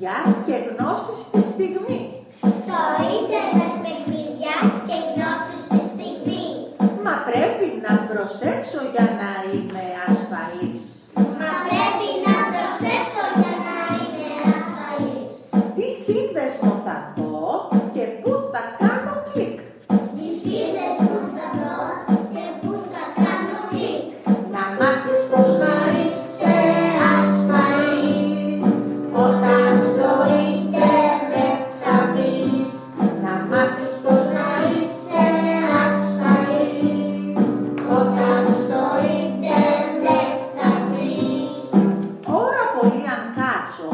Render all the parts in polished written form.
παιχνίδια και γνώσεις στη στιγμή. Στο ίντερνετ παιχνίδια και γνώσεις στη στιγμή. Μα πρέπει να προσέξω για να είμαι ασφαλής. Μα πρέπει να προσέξω για να είμαι ασφαλής. Τι σύνδεσμο θα δω και πού θα κάνω κλικ. Τι σύνδεσμο θα δω και πού θα κάνω κλικ. Να μάθεις πως να είσαι ασφαλής όταν στο ίντερνετ θα μπεις. Να μάθεις πως να είσαι ασφαλής όταν στο ίντερνετ θα μπεις. Ώρα πολύ αν κάτσω,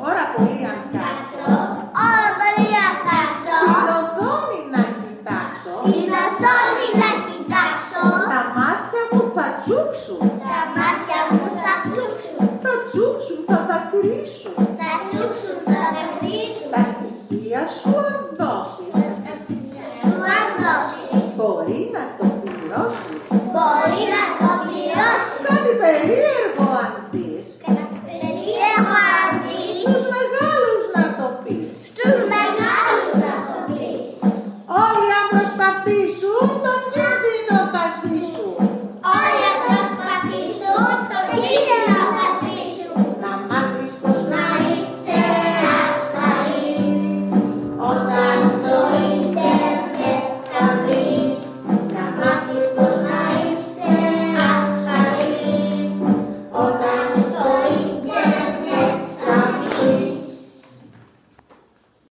ώρα πολύ αν κάτσω, Όλα πολύ να κάτσω. την οθόνη να κοιτάξω, Την οθόνη να κοιτάξω. τα μάτια μου θα τσούξουν, Τα μάτια μου θα κλούξουν. θα τσούξουν, θα δακρύσουν, Θα τσούξουν, θα δακρύσουν. τα στοιχεία σου